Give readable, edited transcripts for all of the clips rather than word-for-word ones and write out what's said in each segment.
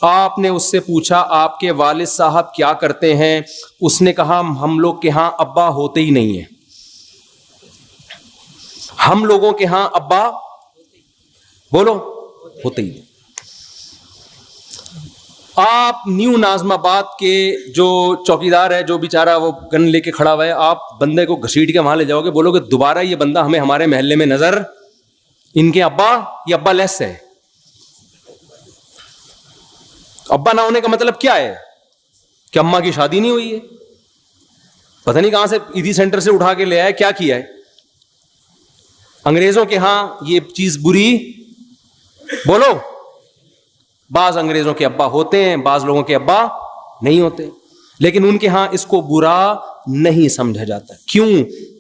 آپ نے اس سے پوچھا آپ کے والد صاحب کیا کرتے ہیں؟ اس نے کہا ہم لوگ کے ہاں ابا ہوتے ہی نہیں ہیں. ہم لوگوں کے ہاں ابا بولو ہوتے ہی نہیں. آپ نیو ناظم آباد کے جو چوکیدار ہے، جو بیچارہ وہ گن لے کے کھڑا ہوا ہے، آپ بندے کو گھسیٹ کے وہاں لے جاؤ گے، بولو گے دوبارہ یہ بندہ ہمیں ہمارے محلے میں نظر، ان کے ابا یہ ابا لیس ہے. ابا نہ ہونے کا مطلب کیا ہے؟ کہ اماں کی شادی نہیں ہوئی ہے، پتہ نہیں کہاں سے ایدھی سینٹر سے اٹھا کے لے آئے، کیا کیا ہے. انگریزوں کے ہاں یہ چیز بری، بولو. بعض انگریزوں کے ابا ہوتے ہیں، بعض لوگوں کے ابا نہیں ہوتے، لیکن ان کے ہاں اس کو برا نہیں سمجھا جاتا. کیوں؟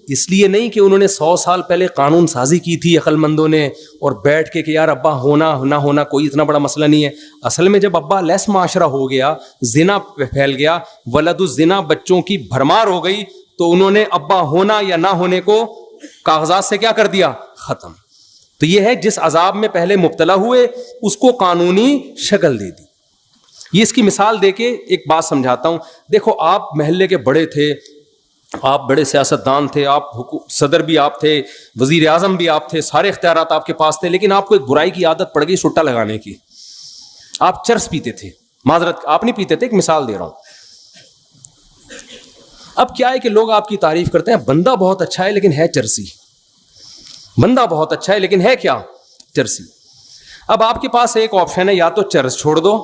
اس لیے نہیں کہ انہوں نے 100 سال پہلے قانون سازی کی تھی عقل مندوں نے اور بیٹھ کے کہ یار ابا ہونا نہ ہونا کوئی اتنا بڑا مسئلہ نہیں ہے. اصل میں جب ابا لیس معاشرہ ہو گیا، زنا پھیل گیا، ولد الزنا بچوں کی بھرمار ہو گئی، تو انہوں نے ابا ہونا یا نہ ہونے کو کاغذات سے کیا کر دیا؟ ختم. تو یہ ہے جس عذاب میں پہلے مبتلا ہوئے اس کو قانونی شکل دے دی. یہ اس کی مثال دے کے ایک بات سمجھاتا ہوں. دیکھو آپ محلے کے بڑے تھے، آپ بڑے سیاستدان تھے، آپ صدر بھی آپ تھے، وزیر اعظم بھی آپ تھے، سارے اختیارات آپ کے پاس تھے، لیکن آپ کو ایک برائی کی عادت پڑ گئی سٹا لگانے کی. آپ چرس پیتے تھے. معذرت آپ نہیں پیتے تھے، ایک مثال دے رہا ہوں. اب کیا ہے کہ لوگ آپ کی تعریف کرتے ہیں بندہ بہت اچھا ہے لیکن ہے چرسی، بندہ بہت اچھا ہے لیکن ہے کیا؟ چرسی. اب آپ کے پاس ایک آپشن ہے، یا تو چرس چھوڑ دو،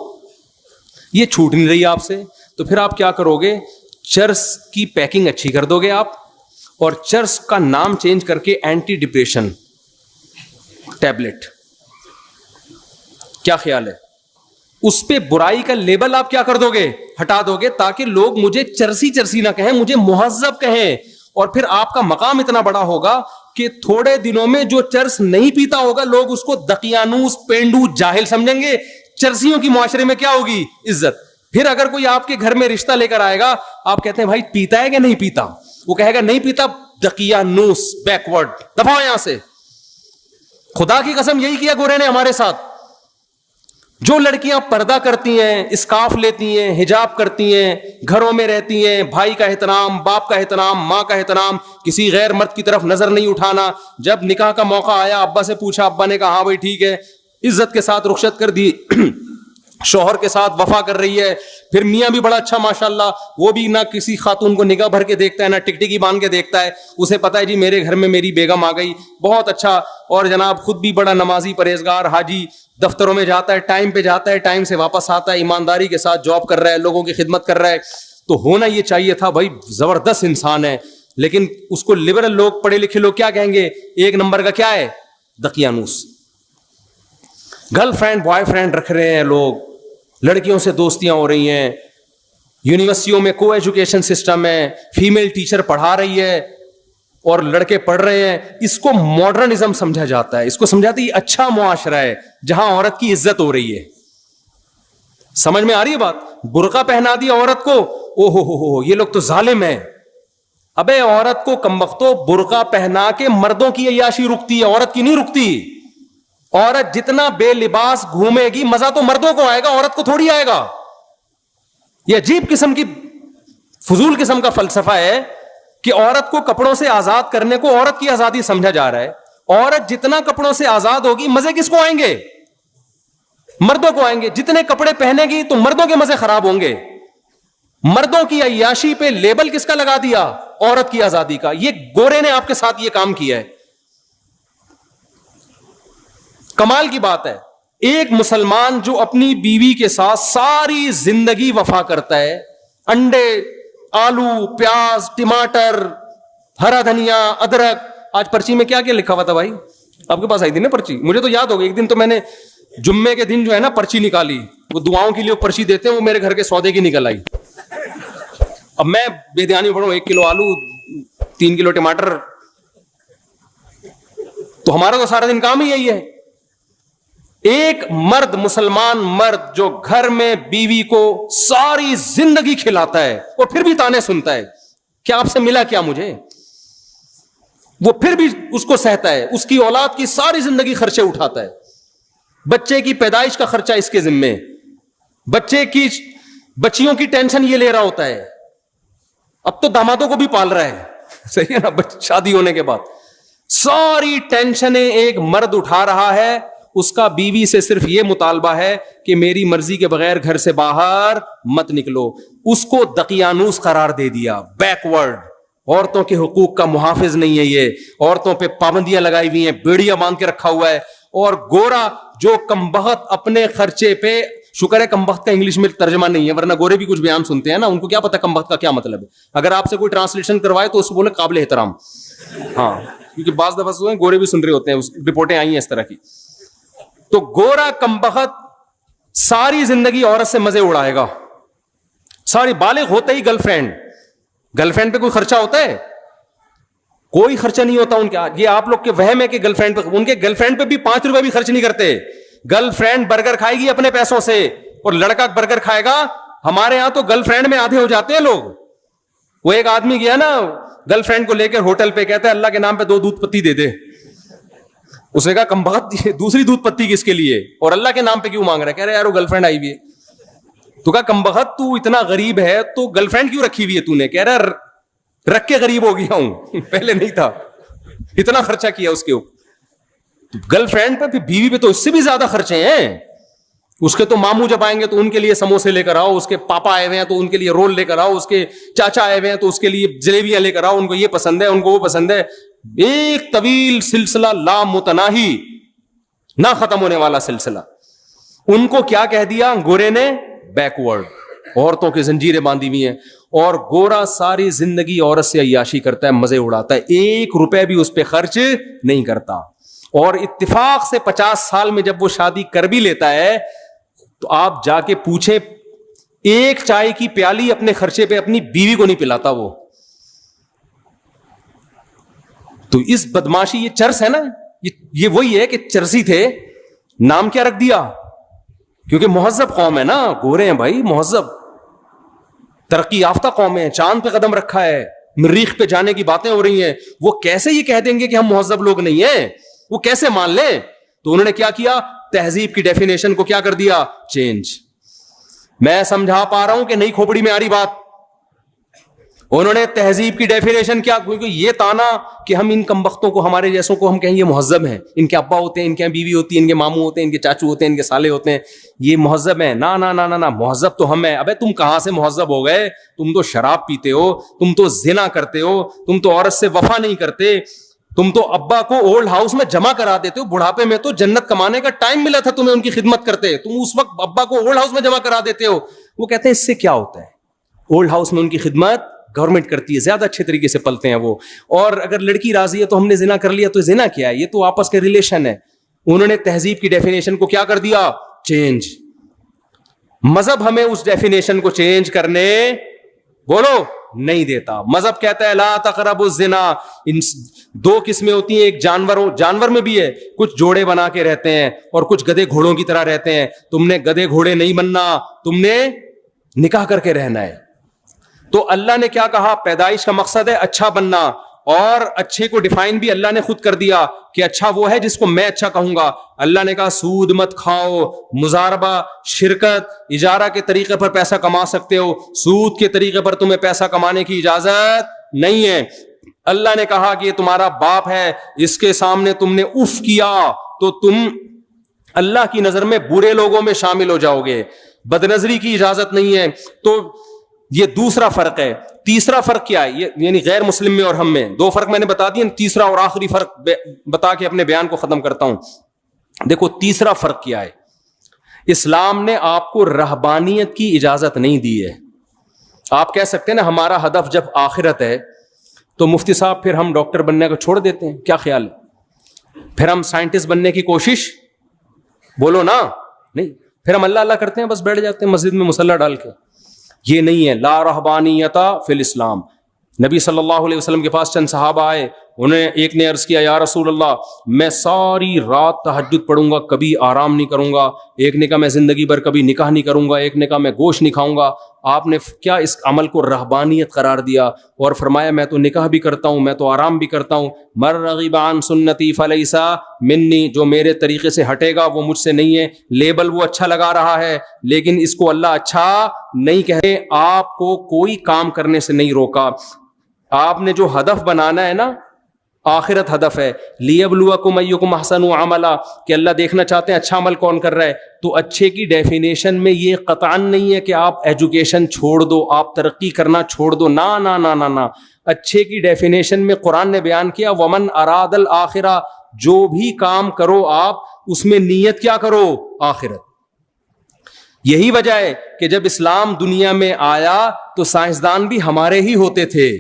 یہ چھوٹ نہیں رہی آپ سے، تو پھر آپ کیا کرو گے؟ چرس کی پیکنگ اچھی کر دو گے آپ، اور چرس کا نام چینج کر کے اینٹی ڈپریشن ٹیبلٹ. کیا خیال ہے؟ اس پہ برائی کا لیبل آپ کیا کر دو گے؟ ہٹا دو گے، تاکہ لوگ مجھے چرسی چرسی نہ کہیں، مجھے مہذب کہیں. اور پھر آپ کا مقام اتنا بڑا ہوگا کہ تھوڑے دنوں میں جو چرس نہیں پیتا ہوگا لوگ اس کو دقیانوس، پینڈو، جاہل سمجھیں گے. چرسیوں کی معاشرے میں کیا ہوگی؟ عزت. پھر اگر کوئی آپ کے گھر میں رشتہ لے کر آئے گا، آپ کہتے ہیں بھائی پیتا ہے کہ نہیں پیتا، وہ کہے گا نہیں پیتا، دقیانوس، بیکورڈ، دفعہ یہاں سے. خدا کی قسم یہی کیا گورے نے ہمارے ساتھ. جو لڑکیاں پردہ کرتی ہیں، اسکارف لیتی ہیں، حجاب کرتی ہیں، گھروں میں رہتی ہیں، بھائی کا احترام، باپ کا احترام، ماں کا احترام، کسی غیر مرد کی طرف نظر نہیں اٹھانا. جب نکاح کا موقع آیا ابا سے پوچھا، ابا نے کہا ہاں بھائی ٹھیک ہے، عزت کے ساتھ رخصت کر دی. شوہر کے ساتھ وفا کر رہی ہے. پھر میاں بھی بڑا اچھا ماشاءاللہ، وہ بھی نہ کسی خاتون کو نگاہ بھر کے دیکھتا ہے، نہ ٹکٹکی باندھ کے دیکھتا ہے. اسے پتا ہے جی میرے گھر میں میری بیگم آ گئی، بہت اچھا. اور جناب خود بھی بڑا نمازی، پرہیزگار، حاجی، دفتروں میں جاتا ہے، ٹائم پہ جاتا ہے، ٹائم سے واپس آتا ہے، ایمانداری کے ساتھ جاب کر رہا ہے، لوگوں کی خدمت کر رہا ہے. تو ہونا یہ چاہیے تھا بھائی زبردست انسان ہے. لیکن اس کو لبرل لوگ، پڑھے لکھے لوگ کیا کہیں گے؟ ایک نمبر کا کیا ہے؟ دقیانوس. گرل فرینڈ بوائے فرینڈ رکھ رہے ہیں لوگ، لڑکیوں سے دوستیاں ہو رہی ہیں، یونیورسٹیوں میں کو ایجوکیشن سسٹم ہے، فیمیل ٹیچر پڑھا رہی ہے اور لڑکے پڑھ رہے ہیں. اس کو ماڈرنزم سمجھا جاتا ہے، اس کو سمجھاتے یہ اچھا معاشرہ ہے جہاں عورت کی عزت ہو رہی ہے. سمجھ میں آ رہی ہے بات؟ برقع پہنا دی عورت کو، او ہو یہ لوگ تو ظالم ہیں. ابے عورت کو کمبختو برقع پہنا کے مردوں کی عیاشی رکتی ہے، عورت کی نہیں رکتی. عورت جتنا بے لباس گھومے گی مزہ تو مردوں کو آئے گا، عورت کو تھوڑی آئے گا. یہ عجیب قسم کی فضول قسم کا فلسفہ ہے کہ عورت کو کپڑوں سے آزاد کرنے کو عورت کی آزادی سمجھا جا رہا ہے. عورت جتنا کپڑوں سے آزاد ہوگی مزے کس کو آئیں گے؟ مردوں کو آئیں گے. جتنے کپڑے پہنے گی تو مردوں کے مزے خراب ہوں گے. مردوں کی عیاشی پہ لیبل کس کا لگا دیا؟ عورت کی آزادی کا. یہ گورے نے آپ کے ساتھ یہ کام کیا ہے. کمال کی بات ہے، ایک مسلمان جو اپنی بیوی کے ساتھ ساری زندگی وفا کرتا ہے، انڈے، آلو، پیاز، ٹماٹر، ہرا دھنیا، ادرک. آج پرچی میں کیا کیا لکھا ہوا تھا بھائی؟ آپ کے پاس آئی تھی نا پرچی؟ مجھے تو یاد ہو گئی. ایک دن تو میں نے جمعے کے دن جو ہے نا پرچی نکالی، وہ دعاؤں کے لیے پرچی دیتے ہیں، وہ میرے گھر کے سودے کی نکل آئی. اب میں بے دھیانی پڑھوں، 1 کلو آلو، 3 کلو ٹماٹر، تو ہمارا تو سارا دن کام ہی یہی ہے. ایک مرد، مسلمان مرد جو گھر میں بیوی کو ساری زندگی کھلاتا ہے اور پھر بھی تانے سنتا ہے، کیا آپ سے ملا کیا مجھے؟ وہ پھر بھی اس کو سہتا ہے، اس کی اولاد کی ساری زندگی خرچے اٹھاتا ہے، بچے کی پیدائش کا خرچہ اس کے ذمے، بچیوں کی ٹینشن یہ لے رہا ہوتا ہے. اب تو دامادوں کو بھی پال رہا ہے, صحیح ہے نا, شادی ہونے کے بعد ساری ٹینشنیں ایک مرد اٹھا رہا ہے. اس کا بیوی سے صرف یہ مطالبہ ہے کہ میری مرضی کے بغیر گھر سے باہر مت نکلو. اس کو دقیانوس قرار دے دیا, بیکورڈ, عورتوں کے حقوق کا محافظ نہیں ہے یہ, عورتوں پہ پابندیاں لگائی ہوئی ہیں, بیڑیاں باندھ کے رکھا ہوا ہے. اور گورا جو کمبخت اپنے خرچے پہ, شکر ہے کمبخت کا انگلش میں ترجمہ نہیں ہے, ورنہ گورے بھی کچھ بیان سنتے ہیں نا, ان کو کیا پتا کمبخت کا کیا مطلب ہے. اگر آپ سے کوئی ٹرانسلیشن کروائے تو اس کو بولے قابل احترام. ہاں, کیونکہ بعض دفعہ گورے بھی سن رہے ہوتے ہیں, رپورٹیں آئی ہیں اس طرح کی. تو گورا کمبخت ساری زندگی عورت سے مزے اڑائے گا, ساری, بالغ ہوتے ہی گرل فرینڈ پہ کوئی خرچہ ہوتا ہے؟ کوئی خرچہ نہیں ہوتا ان کے. یہ آپ لوگ کے وہم ہے کہ گرل فرینڈ پہ, ان کے گرل فرینڈ پہ بھی 5 روپے بھی خرچ نہیں کرتے. گرل فرینڈ برگر کھائے گی اپنے پیسوں سے, اور لڑکا برگر کھائے گا. ہمارے یہاں تو گرل فرینڈ میں آدھے ہو جاتے ہیں لوگ. وہ ایک آدمی گیا نا گرل فرینڈ کو لے کر ہوٹل پہ, کہتا ہے اللہ کے نام پہ 2 دودھ پتی دے دے. اس نے کہا کمبخت دوسری دودھ پتی کس کے لیے, اور اللہ کے نام پہ کیوں مانگ رہا ہے؟ کہہ رہے یار وہ گرل فرینڈ آئی ہوئی ہے. تو کہا کمبخت تو اتنا غریب ہے تو گرل فرینڈ کیوں رکھی ہوئی ہے تو نے؟ کہہ رہا رکھ کے غریب ہو گیا ہوں, پہلے نہیں تھا, اتنا خرچہ کیا اس کے اوپر. گرل فرینڈ پہ, بیوی پہ تو اس سے بھی زیادہ خرچے ہیں. اس کے تو ماموں جب آئیں گے تو ان کے لیے سموسے لے کر آؤ, اس کے پاپا آئے ہوئے ہیں تو ان کے لیے رول لے کر آؤ, اس کے چاچا آئے ہوئے ہیں تو اس کے لیے جلیبیاں لے کر آؤ, ان کو یہ پسند ہے, ان کو وہ پسند ہے. ایک طویل سلسلہ لا متناہی, نہ ختم ہونے والا سلسلہ. ان کو کیا کہہ دیا گورے نے؟ بیکورڈ, عورتوں کی زنجیریں باندھی ہوئی ہیں. اور گورا ساری زندگی عورت سے عیاشی کرتا ہے, مزے اڑاتا ہے, 1 روپے بھی اس پہ خرچ نہیں کرتا. اور اتفاق سے 50 سال میں جب وہ شادی کر بھی لیتا ہے تو آپ جا کے پوچھیں, ایک چائے کی پیالی اپنے خرچے پہ اپنی بیوی کو نہیں پلاتا وہ. تو اس بدماشی, یہ چرس ہے نا, یہ وہی ہے کہ چرسی تھے. نام کیا رکھ دیا؟ کیونکہ مہذب قوم ہے نا, گورے ہیں بھائی, مہذب ترقی یافتہ قوم ہے, چاند پہ قدم رکھا ہے, مریخ پہ جانے کی باتیں ہو رہی ہیں. وہ کیسے یہ کہہ دیں گے کہ ہم مہذب لوگ نہیں ہیں؟ وہ کیسے مان لیں؟ تو انہوں نے کیا کیا, تہذیب کی ڈیفینیشن کو کیا کر دیا؟ چینج. میں سمجھا پا رہا ہوں کہ نئی کھوپڑی میں آ رہی بات. انہوں نے تہذیب کی ڈیفینیشن کیا, کیونکہ یہ تانا کہ ہم ان کمبختوں کو, ہمارے جیسوں کو ہم کہیں یہ مہذب ہیں, ان کے ابا ہوتے ہیں, ان کے یہاں بیوی ہوتی ہے, ان کے ماموں ہوتے ہیں, ان کے چاچو ہوتے ہیں, ان کے سالے ہوتے ہیں, یہ مہذب ہیں. نا نا نا نا, مہذب تو ہم ہیں. ابے تم کہاں سے مہذب ہو گئے؟ تم تو شراب پیتے ہو, تم تو زنا کرتے ہو, تم تو عورت سے وفا نہیں کرتے, تم تو ابا کو اولڈ ہاؤس میں جمع کرا دیتے ہو. بڑھاپے میں تو جنت کمانے کا ٹائم ملا تھا تمہیں ان کی خدمت کرتے, تم اس وقت ابا کو اولڈ ہاؤس میں جمع کرا دیتے ہو. وہ کہتے ہیں اس سے کیا ہوتا ہے, اولڈ ہاؤس میں ان کی خدمت گورنمنٹ کرتی ہے, زیادہ اچھے طریقے سے پلتے ہیں وہ. اور اگر لڑکی راضی ہے تو ہم نے زنا کر لیا, تو زنا کیا ہے؟ یہ تو آپس کے ریلیشن ہے. انہوں نے تہذیب کی ڈیفینیشن کو کیا کر دیا؟ چینج. مذہب ہمیں اس ڈیفینیشن کو چینج کرنے بولو نہیں دیتا. مذہب کہتا ہے لا تقربوا الزنا. 2 قسمیں ہوتی ہیں, ایک جانور میں بھی ہے, کچھ جوڑے بنا کے رہتے ہیں اور کچھ گدھے گھوڑوں کی طرح رہتے ہیں. تم نے گدھے گھوڑے نہیں بننا, تم نے نکاح کر کے رہنا ہے. تو اللہ نے کیا کہا؟ پیدائش کا مقصد ہے اچھا بننا, اور اچھے کو ڈیفائن بھی اللہ نے خود کر دیا کہ اچھا وہ ہے جس کو میں اچھا کہوں گا. اللہ نے کہا سود مت کھاؤ, مزاربہ, شرکت, اجارہ کے طریقے پر پیسہ کما سکتے ہو, سود کے طریقے پر تمہیں پیسہ کمانے کی اجازت نہیں ہے. اللہ نے کہا کہ یہ تمہارا باپ ہے, اس کے سامنے تم نے اف کیا تو تم اللہ کی نظر میں برے لوگوں میں شامل ہو جاؤ گے. بدنظری کی اجازت نہیں ہے. تو یہ دوسرا فرق ہے. تیسرا فرق کیا ہے؟ یہ یعنی غیر مسلم میں اور ہم میں 2 فرق میں نے بتا دیے. تیسرا اور آخری فرق بتا کے اپنے بیان کو ختم کرتا ہوں. دیکھو تیسرا فرق کیا ہے. اسلام نے آپ کو رہبانیت کی اجازت نہیں دی ہے. آپ کہہ سکتے ہیں نا ہمارا ہدف جب آخرت ہے تو مفتی صاحب پھر ہم ڈاکٹر بننے کو چھوڑ دیتے ہیں, کیا خیال ہے؟ پھر ہم سائنٹسٹ بننے کی کوشش, بولو نا, نہیں, پھر ہم اللہ اللہ کرتے ہیں, بس بیٹھ جاتے ہیں مسجد میں مصلی ڈال کے. یہ نہیں ہے. لا رہبانیت فی الاسلام. نبی صلی اللہ علیہ وسلم کے پاس چند صحابہ آئے, انہیں ایک نے عرض کیا یا رسول اللہ میں ساری رات تہجد پڑھوں گا, کبھی آرام نہیں کروں گا. ایک نے کہا میں زندگی بھر کبھی نکاح نہیں کروں گا. ایک نے کہا میں گوشت نہیں کھاؤں گا. آپ نے کیا اس عمل کو رہبانیت قرار دیا اور فرمایا میں تو نکاح بھی کرتا ہوں, میں تو آرام بھی کرتا ہوں. من رغب عن سنتی فلیس منی, جو میرے طریقے سے ہٹے گا وہ مجھ سے نہیں ہے. لیبل وہ اچھا لگا رہا ہے لیکن اس کو اللہ اچھا نہیں کہے. آپ کو کوئی کام کرنے سے نہیں روکا. آپ نے جو ہدف بنانا ہے نا, آخرت ہدف ہے. لیبلوکم ایکم احسن عملا, کہ اللہ دیکھنا چاہتے ہیں اچھا عمل کون کر رہا ہے. تو اچھے کی ڈیفینیشن میں یہ قطعاً نہیں ہے کہ آپ ایجوکیشن چھوڑ دو, آپ ترقی کرنا چھوڑ دو. نا نا نا نا نا, اچھے کی ڈیفینیشن میں قرآن نے بیان کیا ومن اراد الآخرہ, جو بھی کام کرو آپ اس میں نیت کیا کرو, آخرت. یہی وجہ ہے کہ جب اسلام دنیا میں آیا تو سائنسدان بھی ہمارے ہی ہوتے تھے.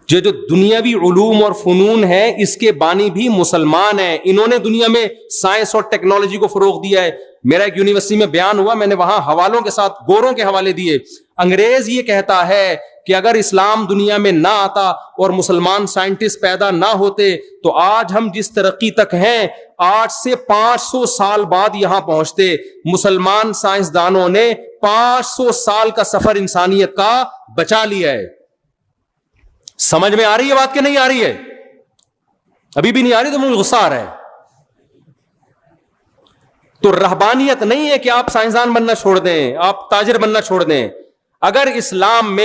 جو دنیاوی علوم اور فنون ہے اس کے بانی بھی مسلمان ہیں. انہوں نے دنیا میں سائنس اور ٹیکنالوجی کو فروغ دیا ہے. میرا ایک یونیورسٹی میں بیان ہوا, میں نے وہاں حوالوں کے ساتھ گوروں کے حوالے دیے. انگریز یہ کہتا ہے کہ اگر اسلام دنیا میں نہ آتا اور مسلمان سائنٹسٹ پیدا نہ ہوتے تو آج ہم جس ترقی تک ہیں 8 سے 500 سال بعد یہاں پہنچتے. مسلمان سائنسدانوں نے 500 سال کا سفر انسانیت کا بچا لیا ہے. سمجھ میں آ رہی ہے بات کہ نہیں آ رہی ہے؟ ابھی بھی نہیں آ رہی تو مجھے غصہ آ رہا ہے. تو رہبانیت نہیں ہے کہ آپ سائنسدان بننا چھوڑ دیں, آپ تاجر بننا چھوڑ دیں. اگر اسلام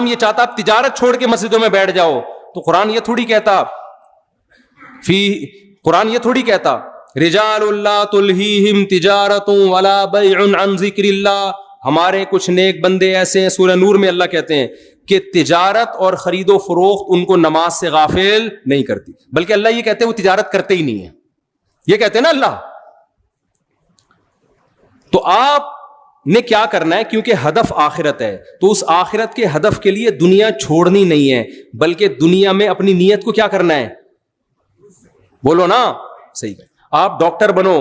یہ چاہتا آپ تجارت چھوڑ کے مسجدوں میں بیٹھ جاؤ تو قرآن یہ تھوڑی کہتا رجال اللہ تلہیہم تجارت ولا بیع عن ذکر اللہ. ہمارے کچھ نیک بندے ایسے ہیں, سورہ نور میں اللہ کہتے ہیں کہ تجارت اور خرید و فروخت ان کو نماز سے غافل نہیں کرتی, بلکہ اللہ یہ کہتے ہیں وہ تجارت کرتے ہی نہیں ہے. یہ کہتے ہیں نا اللہ. تو آپ نے کیا کرنا ہے, کیونکہ ہدف آخرت ہے تو اس آخرت کے ہدف کے لیے دنیا چھوڑنی نہیں ہے, بلکہ دنیا میں اپنی نیت کو کیا کرنا ہے, بولو نا صحیح. آپ ڈاکٹر بنو,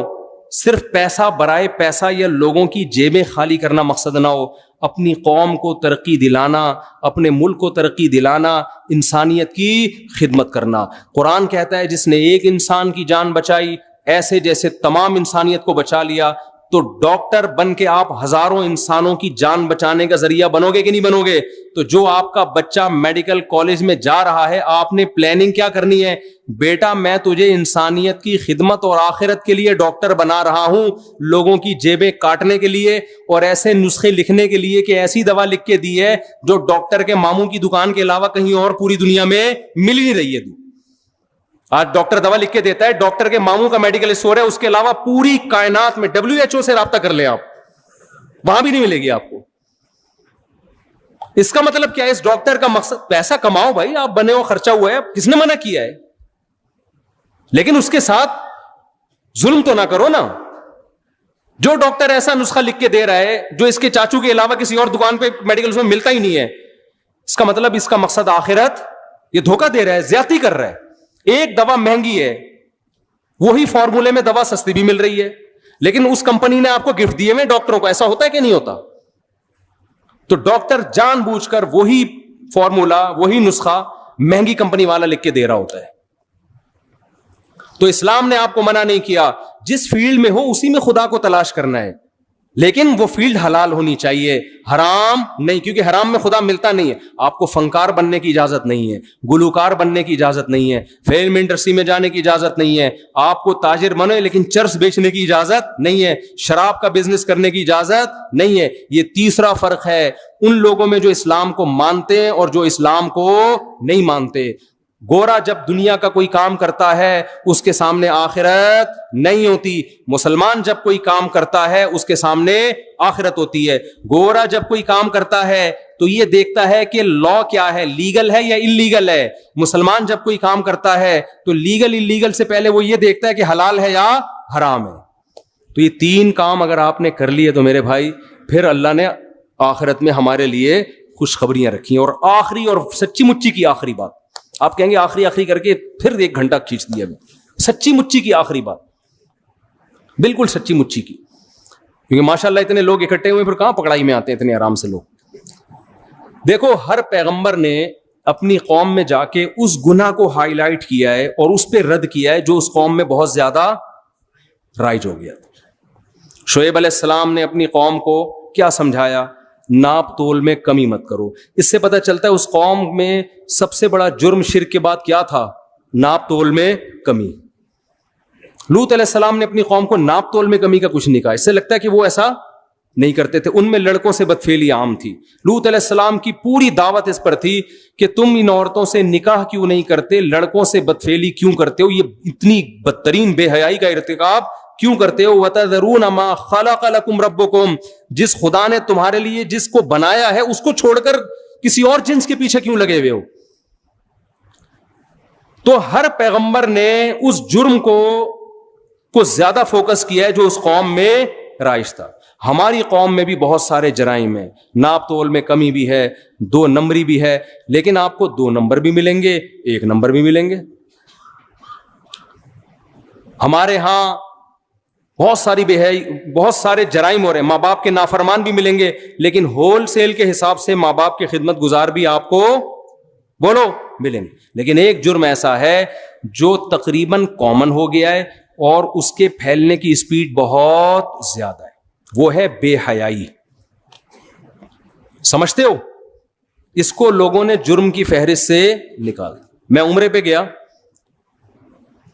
صرف پیسہ برائے پیسہ یا لوگوں کی جیبیں خالی کرنا مقصد نہ ہو. اپنی قوم کو ترقی دلانا, اپنے ملک کو ترقی دلانا, انسانیت کی خدمت کرنا. قرآن کہتا ہے جس نے ایک انسان کی جان بچائی ایسے جیسے تمام انسانیت کو بچا لیا. تو ڈاکٹر بن کے آپ ہزاروں انسانوں کی جان بچانے کا ذریعہ بنو گے کہ نہیں بنو گے؟ تو جو آپ کا بچہ میڈیکل کالج میں جا رہا ہے آپ نے پلاننگ کیا کرنی ہے, بیٹا میں تجھے انسانیت کی خدمت اور آخرت کے لیے ڈاکٹر بنا رہا ہوں, لوگوں کی جیبیں کاٹنے کے لیے اور ایسے نسخے لکھنے کے لیے کہ ایسی دوا لکھ کے دی ہے جو ڈاکٹر کے ماموں کی دکان کے علاوہ کہیں اور پوری دنیا میں مل ہی نہیں رہی ہے. آج ڈاکٹر دوا لکھ کے دیتا ہے, ڈاکٹر کے ماموں کا میڈیکل اسٹور ہے, اس کے علاوہ پوری کائنات میں WHO سے رابطہ کر لیں آپ, وہاں بھی نہیں ملے گی آپ کو. اس کا مطلب کیا ہے؟ اس ڈاکٹر کا مقصد پیسہ کماؤ بھائی, آپ بنے ہو, خرچہ ہوا ہے, کس نے منع کیا ہے؟ لیکن اس کے ساتھ ظلم تو نہ کرو نا. جو ڈاکٹر ایسا نسخہ لکھ کے دے رہا ہے جو اس کے چاچو کے علاوہ کسی اور دکان پہ میڈیکل میں ملتا ہی نہیں ہے, اس کا مطلب اس کا مقصد آخرت, یہ دھوکہ دے رہا ہے, زیادتی کر رہا ہے. ایک دوا مہنگی ہے, وہی فارمولے میں دوا سستی بھی مل رہی ہے, لیکن اس کمپنی نے آپ کو گفٹ دیے ہوئے ڈاکٹروں کو. ایسا ہوتا ہے کہ نہیں ہوتا؟ تو ڈاکٹر جان بوجھ کر وہی فارمولا, وہی نسخہ مہنگی کمپنی والا لکھ کے دے رہا ہوتا ہے. تو اسلام نے آپ کو منع نہیں کیا, جس فیلڈ میں ہو اسی میں خدا کو تلاش کرنا ہے, لیکن وہ فیلڈ حلال ہونی چاہیے, حرام نہیں, کیونکہ حرام میں خدا ملتا نہیں ہے. آپ کو فنکار بننے کی اجازت نہیں ہے, گلوکار بننے کی اجازت نہیں ہے, فلم انڈسٹری میں جانے کی اجازت نہیں ہے, آپ کو تاجر بنے لیکن چرس بیچنے کی اجازت نہیں ہے, شراب کا بزنس کرنے کی اجازت نہیں ہے. یہ تیسرا فرق ہے ان لوگوں میں جو اسلام کو مانتے ہیں اور جو اسلام کو نہیں مانتے. گورا جب دنیا کا کوئی کام کرتا ہے اس کے سامنے آخرت نہیں ہوتی, مسلمان جب کوئی کام کرتا ہے اس کے سامنے آخرت ہوتی ہے. گورا جب کوئی کام کرتا ہے تو یہ دیکھتا ہے کہ لا کیا ہے, لیگل ہے یا انلیگل ہے. مسلمان جب کوئی کام کرتا ہے تو لیگل انلیگل سے پہلے وہ یہ دیکھتا ہے کہ حلال ہے یا حرام ہے. تو یہ 3 کام اگر آپ نے کر لیے تو میرے بھائی پھر اللہ نے آخرت میں ہمارے لیے خوشخبریاں رکھی ہیں. اور آخری اور سچی مچی کی آخری بات, آپ کہیں گے آخری کر کے پھر 1 گھنٹہ کھینچ دیا, سچی مچی کی آخری بات, بالکل سچی مچی کی, کیونکہ ماشاءاللہ اتنے لوگ اکٹھے ہوئے پھر کہاں پکڑائی میں آتے ہیں اتنے آرام سے لوگ. دیکھو ہر پیغمبر نے اپنی قوم میں جا کے اس گناہ کو ہائی لائٹ کیا ہے اور اس پہ رد کیا ہے جو اس قوم میں بہت زیادہ رائج ہو گیا. شعیب علیہ السلام نے اپنی قوم کو کیا سمجھایا؟ ناپ تول میں کمی مت کرو. اس سے پتہ چلتا ہے اس قوم میں سب سے بڑا جرم شرک کے بعد کیا تھا؟ ناپ تول میں کمی. لوط علیہ السلام نے اپنی قوم کو ناپ تول میں کمی کا کچھ نہیں کہا. اس سے لگتا ہے کہ وہ ایسا نہیں کرتے تھے. ان میں لڑکوں سے بدفعلی عام تھی. لوط علیہ السلام کی پوری دعوت اس پر تھی کہ تم ان عورتوں سے نکاح کیوں نہیں کرتے, لڑکوں سے بدفعلی کیوں کرتے ہو, یہ اتنی بدترین بے حیائی کا ارتکاب کیوں کرتے ہو؟ وَتَذَرُونَ مَا خَلَقَ لَكُمْ رَبُّكُمْ, جس خدا نے تمہارے لیے جس کو بنایا ہے اس کو چھوڑ کر کسی اور جنس کے پیچھے کیوں لگے ہوئے ہو؟ تو ہر پیغمبر نے اس جرم کو زیادہ فوکس کیا ہے جو اس قوم میں رائج تھا. ہماری قوم میں بھی بہت سارے جرائم ہیں, ناپ تول میں کمی بھی ہے, 2 نمبری بھی ہے, لیکن آپ کو 2 نمبر بھی ملیں گے, 1 نمبر بھی ملیں گے. ہمارے ہاں بہت سارے جرائم ہو رہے ہیں, ماں باپ کے نافرمان بھی ملیں گے, لیکن ہول سیل کے حساب سے ماں باپ کے خدمت گزار بھی آپ کو بولو ملیں گے. لیکن ایک جرم ایسا ہے جو تقریباً کامن ہو گیا ہے اور اس کے پھیلنے کی اسپیڈ بہت زیادہ ہے, وہ ہے بے حیائی. سمجھتے ہو؟ اس کو لوگوں نے جرم کی فہرست سے نکال. میں عمرے پہ گیا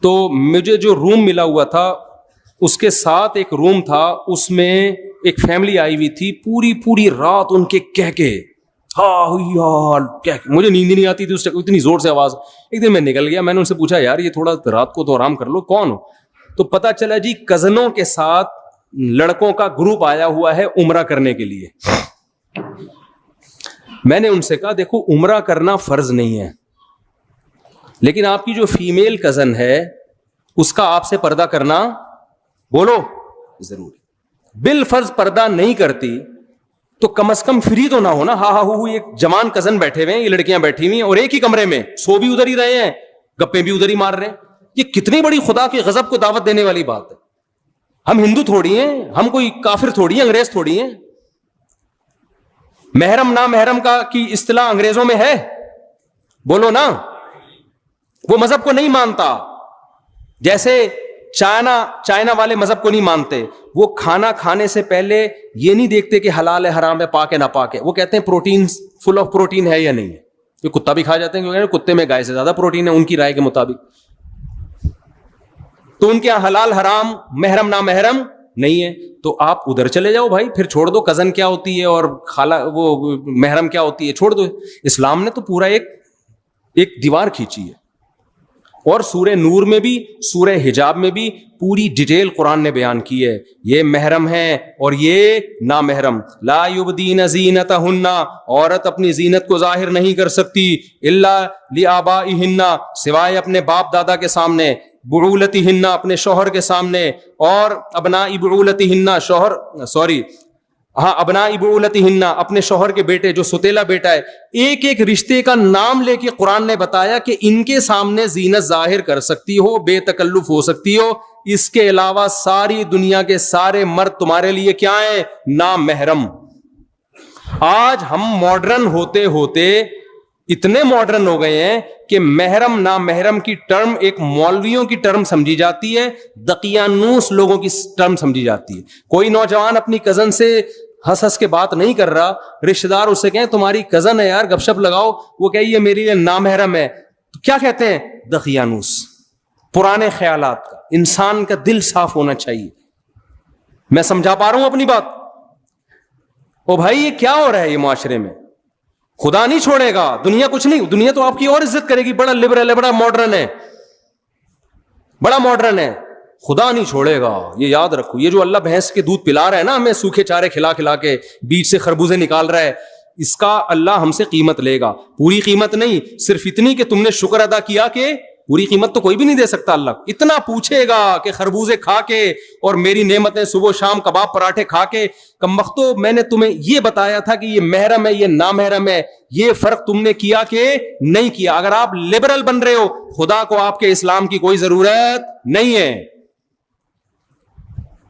تو مجھے جو روم ملا ہوا تھا اس کے ساتھ ایک روم تھا, اس میں ایک فیملی آئی ہوئی تھی. پوری رات ان کے کہکے, مجھے نیند نہیں آتی تھی اس ٹائم, اتنی زور سے آواز. ایک دن میں نکل گیا, میں نے ان سے پوچھا یار یہ تھوڑا رات کو تو آرام کر لو, کون ہو؟ تو پتا چلا جی کزنوں کے ساتھ لڑکوں کا گروپ آیا ہوا ہے عمرہ کرنے کے لیے. میں نے ان سے کہا دیکھو عمرہ کرنا فرض نہیں ہے, لیکن آپ کی جو فیمیل کزن ہے اس کا آپ سے پردہ کرنا بولو ضروری. بالفرض پردہ نہیں کرتی تو کم از کم فری تو نہ ہونا. ایک جوان کزن بیٹھے ہوئے ہیں, یہ لڑکیاں بیٹھی ہوئی ہیں اور ایک ہی کمرے میں, سو بھی ادھر ہی رہے ہیں, گپے بھی ادھر ہی مار رہے ہیں. یہ کتنی بڑی خدا کے غضب کو دعوت دینے والی بات ہے. ہم ہندو تھوڑی ہیں, ہم کوئی کافر تھوڑی ہیں, انگریز تھوڑی ہیں. محرم نا محرم کی اصطلاح انگریزوں میں ہے, بولو نا. وہ مذہب کو نہیں مانتا, جیسے چائنا والے مذہب کو نہیں مانتے. وہ کھانا کھانے سے پہلے یہ نہیں دیکھتے کہ حلال ہے حرام ہے پاک ہے نہ پاک ہے, وہ کہتے ہیں پروٹین فل آف پروٹین ہے یا نہیں ہے. یہ کتا بھی کھا جاتے ہیں کیونکہ کتے میں گائے سے زیادہ پروٹین ہے ان کی رائے کے مطابق. تو ان کے یہاں حلال حرام محرم نا محرم نہیں ہے. تو آپ ادھر چلے جاؤ بھائی, پھر چھوڑ دو کزن کیا ہوتی ہے اور خالہ وہ محرم کیا ہوتی ہے, چھوڑ دو. اسلام نے تو پورا ایک دیوار کھینچی ہے. اور سورہ نور میں بھی سورہ حجاب میں بھی پوری ڈیٹیل قرآن نے بیان کی ہے. یہ محرم ہے اور یہ نامحرم. لا یبدین زینتہن, عورت اپنی زینت کو ظاہر نہیں کر سکتی الا لآبائہن, سوائے اپنے باپ دادا کے سامنے, بعولتہن, اپنے شوہر کے سامنے, اور ابناء بعولتہن, ابناء بعولتہن, اپنے شوہر کے بیٹے جو ستیلا بیٹا ہے. ایک ایک رشتے کا نام لے کے قرآن نے بتایا کہ ان کے سامنے زینت ظاہر کر سکتی ہو, بے تکلف ہو سکتی ہو. اس کے علاوہ ساری دنیا کے سارے مرد تمہارے لیے کیا ہیں؟ نامحرم. آج ہم ماڈرن ہوتے ہوتے اتنے ماڈرن ہو گئے ہیں کہ محرم نامحرم کی ٹرم ایک مولویوں کی ٹرم سمجھی جاتی ہے, دقیانوس لوگوں کی ٹرم سمجھی جاتی ہے. کوئی نوجوان اپنی کزن سے ہنس کے بات نہیں کر رہا, رشتہ دار اس سے کہیں تمہاری کزن ہے یار گپ شپ لگاؤ, وہ کہ یہ میری لیے نامحرم ہے, تو کیا کہتے ہیں؟ دقیانوس. پرانے خیالات کا. انسان کا دل صاف ہونا چاہیے. میں سمجھا پا رہا ہوں اپنی بات؟ او بھائی یہ کیا ہو رہا ہے یہ معاشرے میں؟ خدا نہیں چھوڑے گا, دنیا کچھ نہیں, دنیا تو آپ کی اور عزت کرے گی, بڑا لبرل ہے, بڑا ماڈرن ہے, بڑا ماڈرن ہے, خدا نہیں چھوڑے گا. یہ یاد رکھو. یہ جو اللہ بھینس کے دودھ پلا رہا ہے نا ہمیں, سوکھے چارے کھلا کھلا کے بیچ سے خربوزے نکال رہا ہے, اس کا اللہ ہم سے قیمت لے گا. پوری قیمت نہیں, صرف اتنی کہ تم نے شکر ادا کیا. کہ پوری قیمت تو کوئی بھی نہیں دے سکتا. اللہ اتنا پوچھے گا کہ خربوزے کھا کے اور میری نعمتیں صبح شام کباب پراٹھے کھا کے, کم وقتو میں نے تمہیں یہ بتایا تھا کہ یہ محرم ہے یہ نامحرم ہے, یہ فرق تم نے کیا کہ نہیں کیا. اگر آپ لبرل بن رہے ہو, خدا کو آپ کے اسلام کی کوئی ضرورت نہیں ہے.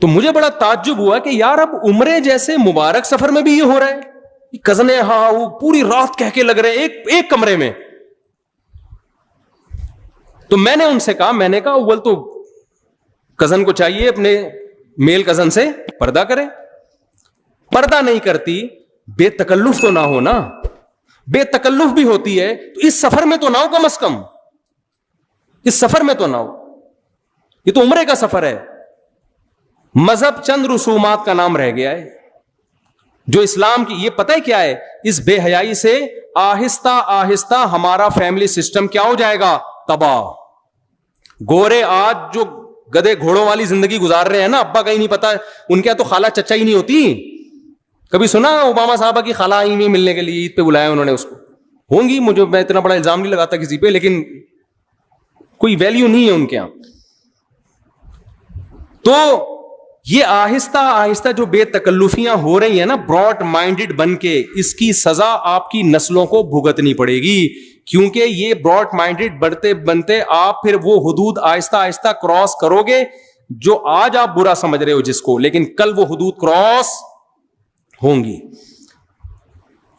تو مجھے بڑا تعجب ہوا کہ یار اب عمرے جیسے مبارک سفر میں بھی یہ ہو رہا ہے. کزنیں ہاں وہ پوری رات کہہ کے لگ رہے ہیں ایک کمرے میں. تو میں نے ان سے کہا, میں نے کہا اول تو کزن کو چاہیے اپنے میل کزن سے پردہ کرے. پردہ نہیں کرتی, بے تکلف تو نہ ہو نا. بے تکلف بھی ہوتی ہے تو اس سفر میں تو نہ ہو, کم از کم اس سفر میں تو نہ ہو. یہ تو عمرے کا سفر ہے. مذہب چند رسومات کا نام رہ گیا ہے. جو اسلام کی, یہ پتہ ہے کیا ہے, اس بے حیائی سے آہستہ آہستہ ہمارا فیملی سسٹم کیا ہو جائے گا, تباہ. گورے آج جو گدے گھوڑوں والی زندگی گزار رہے ہیں نا, ابا کا ہی نہیں پتا, ان کے تو خالہ چچا ہی نہیں ہوتی. کبھی سنا اوباما صاحبہ کی خالہ آئی ہوئی ملنے کے لیے, عید پہ بلایا انہوں نے اس کو, ہوں گی, مجھے میں اتنا بڑا الزام نہیں لگاتا کسی پہ, لیکن کوئی ویلیو نہیں ہے ان کے یہاں. تو یہ آہستہ آہستہ جو بے تکلفیاں ہو رہی ہیں نا, براڈ مائنڈڈ بن کے, اس کی سزا آپ کی نسلوں کو بھگتنی پڑے گی. کیونکہ یہ براڈ مائنڈڈ بڑھتے بنتے آپ پھر وہ حدود آہستہ آہستہ کراس کرو گے جو آج آپ برا سمجھ رہے ہو جس کو, لیکن کل وہ حدود کراس ہوں گی.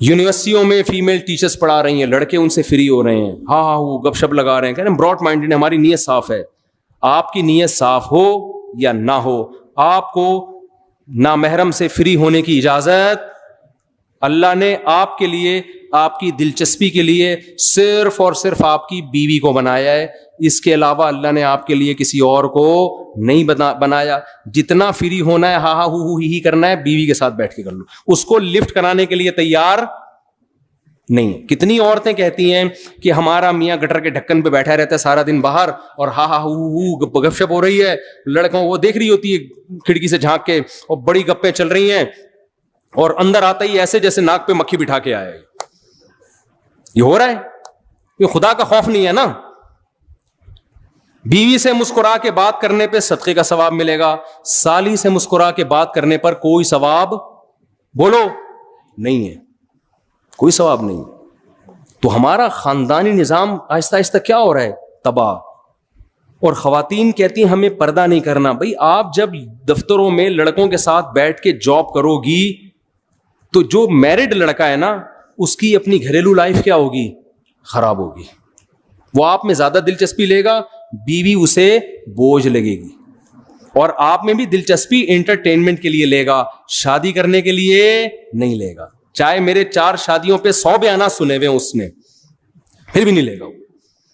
یونیورسٹیوں میں فیمیل ٹیچرز پڑھا رہی ہیں, لڑکے ان سے فری ہو رہے ہیں, ہاں وہ گپ شپ لگا رہے ہیں, کہہ رہے ہیں براڈ مائنڈڈ, ہماری نیت صاف ہے. آپ کی نیت صاف ہو یا نہ ہو, آپ کو نامحرم سے فری ہونے کی اجازت اللہ نے آپ کے لیے, آپ کی دلچسپی کے لیے صرف اور صرف آپ کی بیوی کو بنایا ہے. اس کے علاوہ اللہ نے آپ کے لیے کسی اور کو نہیں بنایا. جتنا فری ہونا ہے, ہاں ہاں ہو ہی کرنا ہے, بیوی کے ساتھ بیٹھ کے کر لو. اس کو لفٹ کرانے کے لیے تیار نہیں. کتنی عورتیں کہتی ہیں کہ ہمارا میاں گٹر کے ڈھکن پہ بیٹھا رہتا ہے سارا دن باہر, اور ہاں ہاں گپ شپ ہو رہی ہے, لڑکوں وہ دیکھ رہی ہوتی ہے کھڑکی سے جھانک کے, اور بڑی گپیں چل رہی ہیں, اور اندر آتا ہی ایسے جیسے ناک پہ مکھی بٹھا کے آیا ہے. یہ ہو رہا ہے. یہ خدا کا خوف نہیں ہے نا. بیوی سے مسکرا کے بات کرنے پہ صدقے کا ثواب ملے گا, سالی سے مسکرا کے بات کرنے پر کوئی ثواب بولو نہیں ہے, کوئی ثواب نہیں. تو ہمارا خاندانی نظام آہستہ آہستہ کیا ہو رہا ہے, تباہ. اور خواتین کہتی ہیں ہمیں پردہ نہیں کرنا. بھائی آپ جب دفتروں میں لڑکوں کے ساتھ بیٹھ کے جاب کرو گی تو جو میرڈ لڑکا ہے نا, اس کی اپنی گھریلو لائف کیا ہوگی, خراب ہوگی. وہ آپ میں زیادہ دلچسپی لے گا, بیوی اسے بوجھ لگے گی. اور آپ میں بھی دلچسپی انٹرٹینمنٹ کے لیے لے گا, شادی کرنے کے لیے نہیں لے گا. چاہے میرے 4 شادیوں پہ 100 بیانات سنے ہوئے اس نے, پھر بھی نہیں لے گا.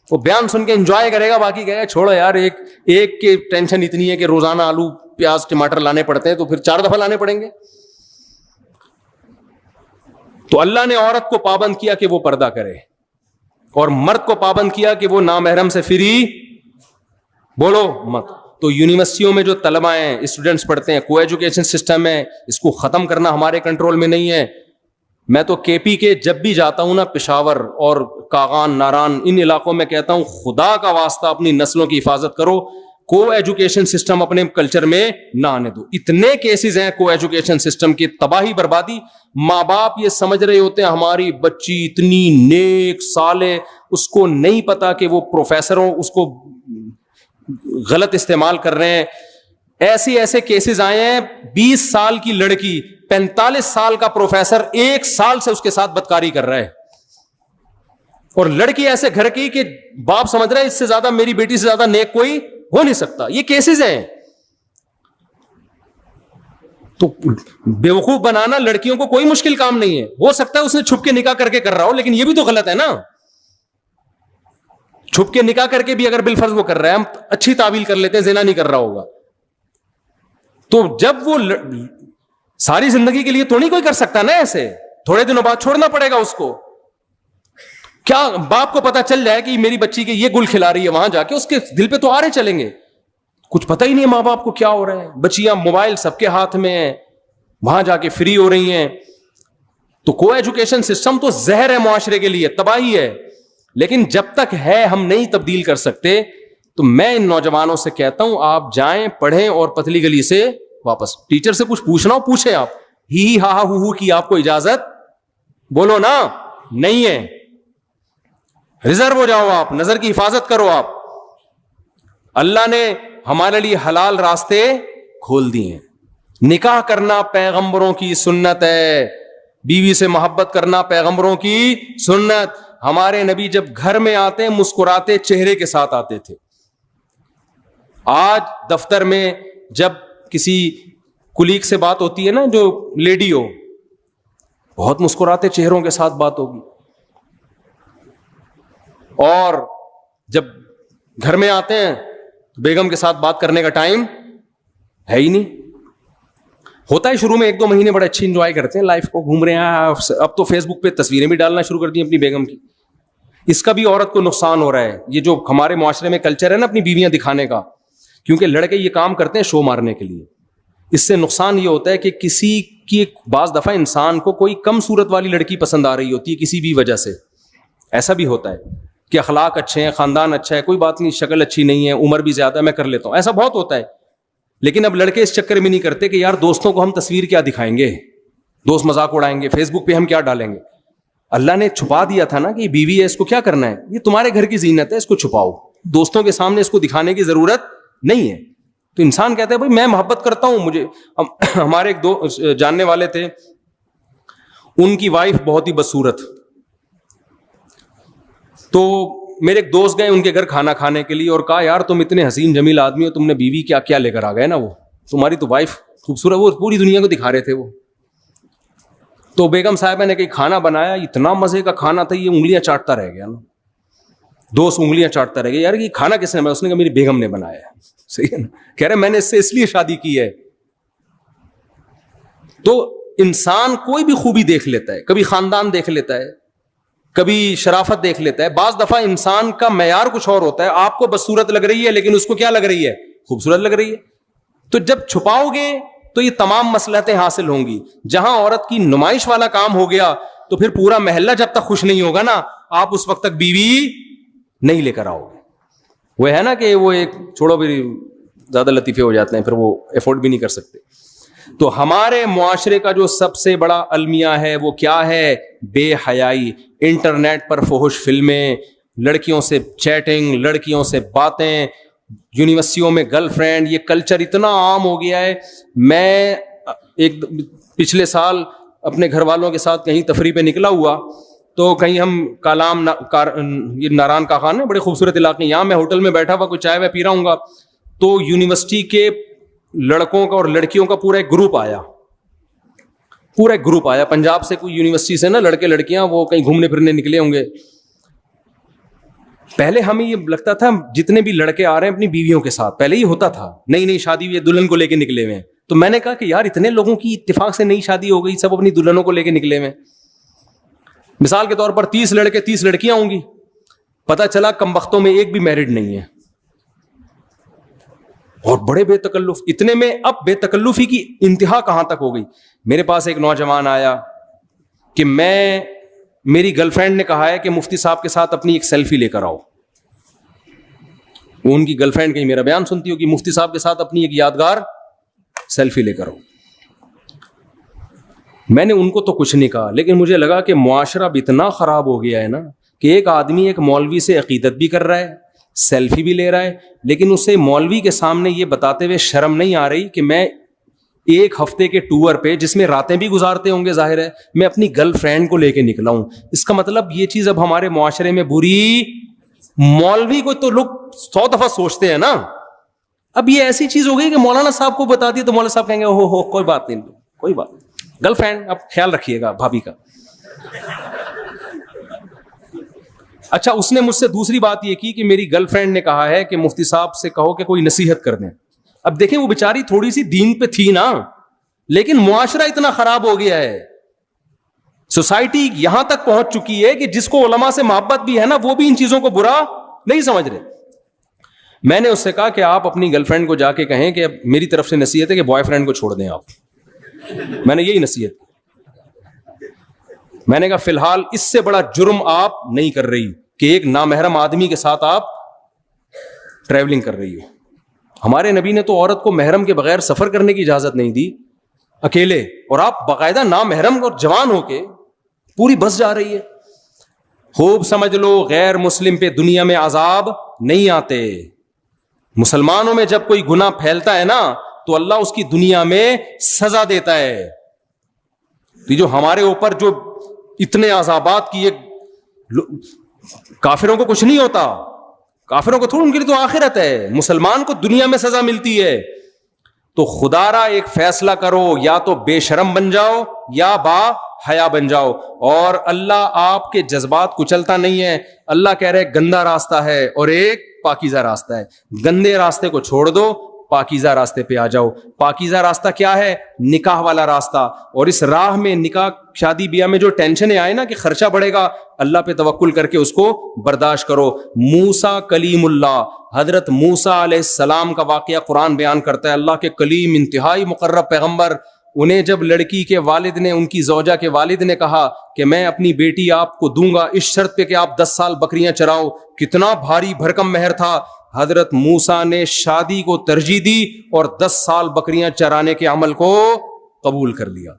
وہ بیان سن کے انجوائے کرے گا, باقی کہے گا چھوڑو یار, ایک کی ٹینشن اتنی ہے کہ روزانہ آلو پیاز ٹماٹر لانے پڑتے ہیں, تو پھر 4 دفعہ لانے پڑیں گے. تو اللہ نے عورت کو پابند کیا کہ وہ پردہ کرے, اور مرد کو پابند کیا کہ وہ نامحرم سے فری بولو مت. تو یونیورسٹیوں میں جو طلبہ ہیں, اسٹوڈنٹس پڑھتے ہیں, کو ایجوکیشن سسٹم ہے, اس کو ختم کرنا ہمارے کنٹرول میں نہیں ہے. میں تو کے پی کے جب بھی جاتا ہوں نا, پشاور اور کاغان, ناران, ان علاقوں میں کہتا ہوں خدا کا واسطہ اپنی نسلوں کی حفاظت کرو, کو ایجوکیشن سسٹم اپنے کلچر میں نہ آنے دو. اتنے کیسز ہیں کو ایجوکیشن سسٹم کی تباہی بربادی. ماں باپ یہ سمجھ رہے ہوتے ہیں ہماری بچی اتنی نیک صالح, اس کو نہیں پتا کہ وہ پروفیسروں اس کو غلط استعمال کر رہے ہیں. ایسے کیسز آئے ہیں, 20 سال کی لڑکی 45 سال کا پروفیسر 1 سال سے اس کے ساتھ بدکاری کر رہا ہے, اور لڑکی ایسے گھر کی کہ باپ سمجھ رہا ہے اس سے زیادہ, میری بیٹی سے زیادہ نیک کوئی ہو نہیں سکتا. یہ کیسز ہیں. تو بیوقوف بنانا لڑکیوں کو کوئی مشکل کام نہیں ہے. ہو سکتا ہے اس نے چھپ کے نکاح کر کے کر رہا ہو, لیکن یہ بھی تو غلط ہے نا. چھپ کے نکاح کر کے بھی اگر بالفرض وہ کر رہا ہے, ہم اچھی تعویل کر لیتے ہیں زنا نہیں کر رہا ہوگا, تو جب وہ ساری زندگی کے لیے تو نہیں کوئی کر سکتا نا ایسے, تھوڑے دنوں بعد چھوڑنا پڑے گا اس کو. کیا باپ کو پتا چل جائے کہ میری بچی کے یہ گل کھلا رہی ہے, وہاں جا کے اس کے دل پہ تو آرے چلیں گے. کچھ پتہ ہی نہیں ماں باپ کو کیا ہو رہا ہے. بچیاں موبائل سب کے ہاتھ میں ہیں, وہاں جا کے فری ہو رہی ہیں. تو کو ایجوکیشن سسٹم تو زہر ہے معاشرے کے لیے, تباہی ہے. لیکن جب تک ہے ہم نہیں تبدیل کر سکتے. تو میں ان نوجوانوں سے کہتا ہوں آپ جائیں, پڑھیں, اور پتلی گلی سے واپس, ٹیچر سے کچھ پوچھنا ہو پوچھیں. آپ ہی ہا ہا ہو کی آپ کو اجازت بولو نا نہیں ہے. ریزرو ہو جاؤ, آپ نظر کی حفاظت کرو. آپ اللہ نے ہمارے لیے حلال راستے کھول دیے ہیں. نکاح کرنا پیغمبروں کی سنت ہے, بیوی سے محبت کرنا پیغمبروں کی سنت. ہمارے نبی جب گھر میں آتے مسکراتے چہرے کے ساتھ آتے تھے. آج دفتر میں جب کسی کلیگ سے بات ہوتی ہے نا, جو لیڈی ہو, بہت مسکراتے چہروں کے ساتھ بات ہوگی, اور جب گھر میں آتے ہیں بیگم کے ساتھ بات کرنے کا ٹائم ہے ہی نہیں. ہوتا ہے شروع میں 1-2 مہینے بڑے اچھی انجوائے کرتے ہیں لائف کو, گھوم رہے ہیں, اب تو فیس بک پہ تصویریں بھی ڈالنا شروع کر دی اپنی بیگم کی. اس کا بھی عورت کو نقصان ہو رہا ہے. یہ جو ہمارے معاشرے میں کلچر ہے نا اپنی بیویاں دکھانے کا, کیونکہ لڑکے یہ کام کرتے ہیں شو مارنے کے لیے. اس سے نقصان یہ ہوتا ہے کہ کسی کی بعض دفعہ انسان کو کوئی کم صورت والی لڑکی پسند آ رہی ہوتی ہے کسی بھی وجہ سے. ایسا بھی ہوتا ہے کہ اخلاق اچھے ہیں, خاندان اچھا ہے, کوئی بات نہیں, شکل اچھی نہیں ہے, عمر بھی زیادہ, میں کر لیتا ہوں. ایسا بہت ہوتا ہے. لیکن اب لڑکے اس چکر میں نہیں کرتے کہ یار دوستوں کو ہم تصویر کیا دکھائیں گے, دوست مذاق اڑائیں گے, فیس بک پہ ہم کیا ڈالیں گے. اللہ نے چھپا دیا تھا نا کہ یہ بیوی ہے, اس کو کیا کرنا ہے, یہ تمہارے گھر کی زینت ہے, اس کو چھپاؤ, دوستوں کے سامنے اس کو دکھانے کی ضرورت نہیں ہے. تو انسان کہتا ہے بھائی میں محبت کرتا ہوں, مجھے ہمارے ایک دو جاننے والے تھے, ان کی وائف بہت ہی بدصورت, تو میرے ایک دوست گئے ان کے گھر کھانا کھانے کے لیے اور کہا یار تم اتنے حسین جمیل آدمی ہو, تم نے بیوی کیا کیا لے کر آ گئے نا, وہ تمہاری تو وائف خوبصورت, وہ پوری دنیا کو دکھا رہے تھے وہ. تو بیگم صاحبہ نے کہ کھانا بنایا, اتنا مزے کا کھانا تھا, یہ انگلیاں چاٹتا رہ گیا نا, دوست انگلیاں چاٹتا رہ گیا, یار یہ کھانا کس نے بنایا؟ اس نے کہا میری بیگم نے بنایا ہے. صحیح ہے نا, کہہ رہے میں نے اس سے اس لیے شادی کی ہے. تو انسان کوئی بھی خوبی دیکھ لیتا ہے, کبھی خاندان دیکھ لیتا ہے, کبھی شرافت دیکھ لیتا ہے. بعض دفعہ انسان کا معیار کچھ اور ہوتا ہے, آپ کو بدصورت لگ رہی ہے لیکن اس کو کیا لگ رہی ہے, خوبصورت لگ رہی ہے. تو جب چھپاؤ گے تو یہ تمام مصلحتیں حاصل ہوں گی. جہاں عورت کی نمائش والا کام ہو گیا تو پھر پورا محلہ جب تک خوش نہیں ہوگا نا, آپ اس وقت تک بیوی نہیں لے کر آؤ گے. وہ ہے نا کہ وہ ایک چھوڑو بھی زیادہ لطیفے ہو جاتے ہیں, پھر وہ افورڈ بھی نہیں کر سکتے. تو ہمارے معاشرے کا جو سب سے بڑا المیہ ہے وہ کیا ہے, بے حیائی. انٹرنیٹ پر فحش فلمیں, لڑکیوں سے چیٹنگ, لڑکیوں سے باتیں, یونیورسٹیوں میں گرل فرینڈ, یہ کلچر اتنا عام ہو گیا ہے. میں ایک پچھلے سال اپنے گھر والوں کے ساتھ کہیں تفریح پہ نکلا ہوا, تو کہیں ہم کالام یہ ناران کا خان ہے, بڑے خوبصورت علاقے, یہاں میں ہوٹل میں بیٹھا ہوا کوئی چائے وائے پی رہا ہوں گا, تو یونیورسٹی کے لڑکوں کا اور لڑکیوں کا پورا ایک گروپ آیا, پورا ایک گروپ آیا پنجاب سے, کوئی یونیورسٹی سے نا, لڑکے لڑکیاں وہ کہیں گھومنے پھرنے نکلے ہوں گے. پہلے ہمیں یہ لگتا تھا جتنے بھی لڑکے آ رہے ہیں اپنی بیویوں کے ساتھ, پہلے ہی ہوتا تھا, نئی شادی ہوئی دلہن کو لے کے نکلے ہوئے ہیں. تو میں نے کہا کہ یار اتنے لوگوں کی اتفاق سے نئی شادی ہو گئی, سب اپنی دلہنوں کو لے کے نکلے ہوئے. مثال کے طور پر 30 لڑکے 30 لڑکیاں ہوں گی, پتا چلا کم وقتوں میں ایک بھی میرڈ نہیں ہے, اور بڑے بے تکلف. اتنے میں اب بے تکلفی کی انتہا کہاں تک ہو گئی. میرے پاس ایک نوجوان آیا کہ میری گرل فرینڈ نے کہا ہے کہ مفتی صاحب کے ساتھ اپنی ایک سیلفی لے کر آؤ. وہ ان کی گرل فرینڈ کہیں میرا بیان سنتی ہو کہ مفتی صاحب کے ساتھ اپنی ایک یادگار سیلفی لے کر آؤ. میں نے ان کو تو کچھ نہیں کہا, لیکن مجھے لگا کہ معاشرہ اب اتنا خراب ہو گیا ہے نا کہ ایک آدمی ایک مولوی سے عقیدت بھی کر رہا ہے, سیلفی بھی لے رہا ہے, لیکن اسے مولوی کے سامنے یہ بتاتے ہوئے شرم نہیں آ رہی کہ میں ایک ہفتے کے ٹور پہ, جس میں راتیں بھی گزارتے ہوں گے ظاہر ہے, میں اپنی گرل فرینڈ کو لے کے نکلا ہوں. اس کا مطلب یہ چیز اب ہمارے معاشرے میں بری. مولوی کو تو لوگ 100 دفعہ سوچتے ہیں نا, اب یہ ایسی چیز ہو گئی کہ مولانا صاحب کو بتا دی تو مولانا صاحب کہیں گے ہو کوئی بات نہیں, کوئی بات نہیں, گرل فرینڈ اب خیال رکھیے گا بھابھی کا. اچھا, اس نے مجھ سے دوسری بات یہ کی کہ میری گرل فرینڈ نے کہا ہے کہ مفتی صاحب سے کہو کہ کوئی نصیحت کر دیں. اب دیکھیں وہ بیچاری تھوڑی سی دین پہ تھی نا, لیکن معاشرہ اتنا خراب ہو گیا ہے, سوسائٹی یہاں تک پہنچ چکی ہے کہ جس کو علماء سے محبت بھی ہے نا, وہ بھی ان چیزوں کو برا نہیں سمجھ رہے. میں نے اس سے کہا کہ آپ اپنی گرل فرینڈ کو جا کے کہیں کہ میری طرف سے نصیحت ہے کہ بوائے فرینڈ کو چھوڑ دیں آپ. میں نے یہی نصیحت کی. میں نے کہا فی الحال اس سے بڑا جرم آپ نہیں کر رہی کہ ایک نامحرم آدمی کے ساتھ آپ ٹریولنگ کر رہی ہو. ہمارے نبی نے تو عورت کو محرم کے بغیر سفر کرنے کی اجازت نہیں دی اکیلے, اور آپ باقاعدہ نامحرم اور جوان ہو کے پوری بس جا رہی ہے. خوب سمجھ لو غیر مسلم پہ دنیا میں عذاب نہیں آتے. مسلمانوں میں جب کوئی گناہ پھیلتا ہے نا تو اللہ اس کی دنیا میں سزا دیتا ہے. جو ہمارے اوپر جو اتنے عذابات کی, کافروں کو کچھ نہیں ہوتا, کافروں کو تھوڑا, ان کے لیے تو آخرت ہے. مسلمان کو دنیا میں سزا ملتی ہے. تو خدارا ایک فیصلہ کرو، یا تو بے شرم بن جاؤ یا با حیا بن جاؤ. اور اللہ آپ کے جذبات کچلتا نہیں ہے. اللہ کہہ رہے گندا راستہ ہے اور ایک پاکیزہ راستہ ہے. گندے راستے کو چھوڑ دو، پاکیزہ راستے پہ آ جاؤ. پاکیزہ راستہ کیا ہے؟ نکاح والا راستہ. اور اس راہ میں نکاح شادی بیاہ میں جو ٹینشنیں آئے نا کہ خرچہ بڑھے گا، اللہ پہ توکل کر کے اس کو برداشت کرو. موسیٰ کلیم اللہ، حضرت موسیٰ علیہ السلام کا واقعہ قرآن بیان کرتا ہے. اللہ کے کلیم، انتہائی مقرب پیغمبر، انہیں جب لڑکی کے والد نے، ان کی زوجہ کے والد نے کہا کہ میں اپنی بیٹی آپ کو دوں گا اس شرط پہ کہ آپ 10 سال بکریاں چراؤ، کتنا بھاری بھرکم مہر تھا. حضرت موسیٰ نے شادی کو ترجیح دی اور 10 سال بکریاں چرانے کے عمل کو قبول کر لیا،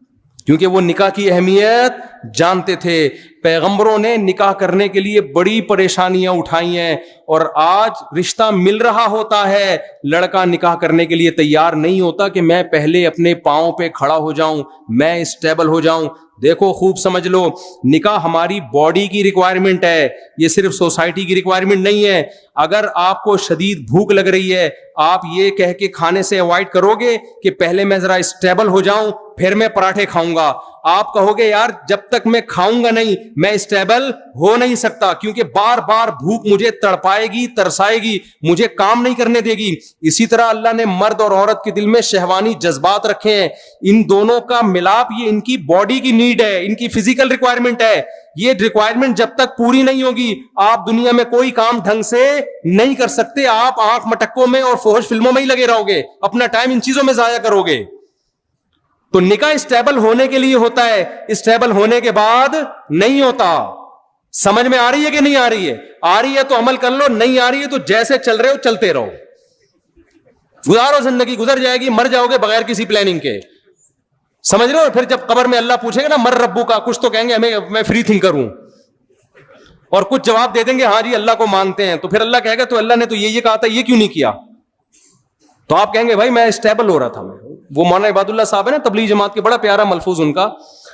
کیونکہ وہ نکاح کی اہمیت جانتے تھے. پیغمبروں نے نکاح کرنے کے لیے بڑی پریشانیاں اٹھائی ہیں، اور آج رشتہ مل رہا ہوتا ہے، لڑکا نکاح کرنے کے لیے تیار نہیں ہوتا کہ میں پہلے اپنے پاؤں پہ کھڑا ہو جاؤں، میں اسٹیبل ہو جاؤں. دیکھو خوب سمجھ لو، نکاح ہماری باڈی کی ریکوائرمنٹ ہے، یہ صرف سوسائٹی کی ریکوائرمنٹ نہیں ہے. اگر آپ کو شدید بھوک لگ رہی ہے، آپ یہ کہہ کے کھانے سے اوائڈ کرو گے کہ پہلے میں ذرا اسٹیبل ہو جاؤں پھر میں پراٹھے کھاؤں گا. آپ کہو گے یار جب تک میں کھاؤں گا نہیں میں اسٹیبل ہو نہیں سکتا، کیونکہ بار بار بھوک مجھے تڑپائے گی، ترسائے گی، مجھے کام نہیں کرنے دے گی. اسی طرح اللہ نے مرد اور عورت کے دل میں شہوانی جذبات رکھے ہیں، ان دونوں کا ملاپ یہ ان کی باڈی کی نیڈ ہے، ان کی فزیکل ریکوائرمنٹ ہے. یہ ریکوائرمنٹ جب تک پوری نہیں ہوگی آپ دنیا میں کوئی کام ڈھنگ سے نہیں کر سکتے. آپ آنکھ مٹکوں میں اور فحش فلموں میں ہی لگے رہو گے، اپنا ٹائم ان چیزوں میں ضائع کرو گے. تو نکاح اسٹیبل ہونے کے لیے ہوتا ہے، اسٹیبل ہونے کے بعد نہیں ہوتا. سمجھ میں آ رہی ہے کہ نہیں آ رہی ہے؟ آ رہی ہے تو عمل کر لو، نہیں آ رہی ہے تو جیسے چل رہے ہو چلتے رہو، گزارو، زندگی گزر جائے گی، مر جاؤ گے بغیر کسی پلاننگ کے. سمجھ رہے ہو؟ پھر جب قبر میں اللہ پوچھے گا نا مر ربو کا، کچھ تو کہیں گے میں فری تھنکر ہوں، اور کچھ جواب دے دیں گے ہاں جی اللہ کو مانتے ہیں. تو پھر اللہ کہے گا تو اللہ نے تو یہ کہا تھا، یہ کیوں نہیں کیا؟ تو آپ کہیں گے بھائی میں اسٹیبل ہو رہا تھا. وہ مولانا عباد اللہ صاحب ہے نا تبلیغ جماعت کے، بڑا پیارا ملفوظ ان کا،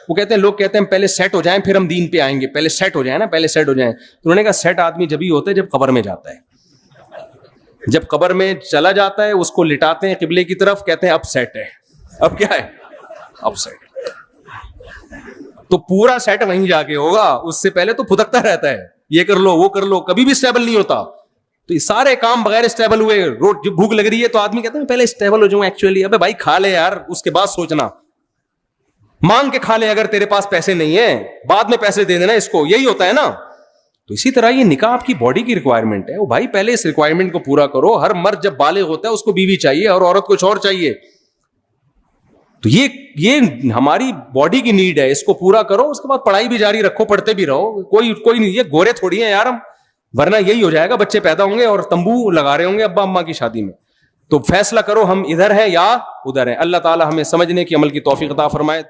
وہ کہتے ہیں لوگ کہتے ہیں پہلے سیٹ ہو جائیں پھر ہم دین پہ آئیں گے، پہلے سیٹ ہو جائیں نا، پہلے سیٹ ہو جائیں. تو انہوں نے کہا سیٹ آدمی جب ہی ہوتا ہے جب قبر میں جاتا ہے. جب قبر میں چلا جاتا ہے اس کو لٹاتے ہیں قبلے کی طرف، کہتے ہیں اب سیٹ ہے. اب کیا ہے؟ اب سیٹ. تو پورا سیٹ وہیں جا کے ہوگا، اس سے پہلے تو پھدکتا رہتا ہے، یہ کر لو وہ کر لو، کبھی بھی اسٹیبل نہیں ہوتا. تو یہ سارے کام بغیر اسٹیبل ہوئے. روز جب بھوک لگ رہی ہے تو آدمی کہتا ہے پہلے اسٹیبل ہو جاؤں. ایکچولی ابے بھائی کھا لے یار، اس کے بعد سوچنا، مانگ کے کھا لے اگر تیرے پاس پیسے نہیں ہیں، بعد میں پیسے دے دینا اس کو، یہی ہوتا ہے نا. تو اسی طرح یہ نکاح آپ کی باڈی کی ریکوائرمنٹ ہے. وہ بھائی پہلے اس ریکوائرمنٹ کو پورا کرو. ہر مرد جب بالغ ہوتا ہے اس کو بیوی چاہیے اور عورت کچھ اور چاہیے. تو یہ ہماری باڈی کی نیڈ ہے، اس کو پورا کرو. اس کے بعد پڑھائی بھی جاری رکھو، پڑھتے بھی رہو. کوئی نہیں، یہ گورے تھوڑی ہیں یار ہم، ورنہ یہی ہو جائے گا، بچے پیدا ہوں گے اور تمبو لگا رہے ہوں گے ابا اماں کی شادی میں. تو فیصلہ کرو ہم ادھر ہیں یا ادھر ہیں. اللہ تعالی ہمیں سمجھنے کی، عمل کی توفیق عطا فرمائے.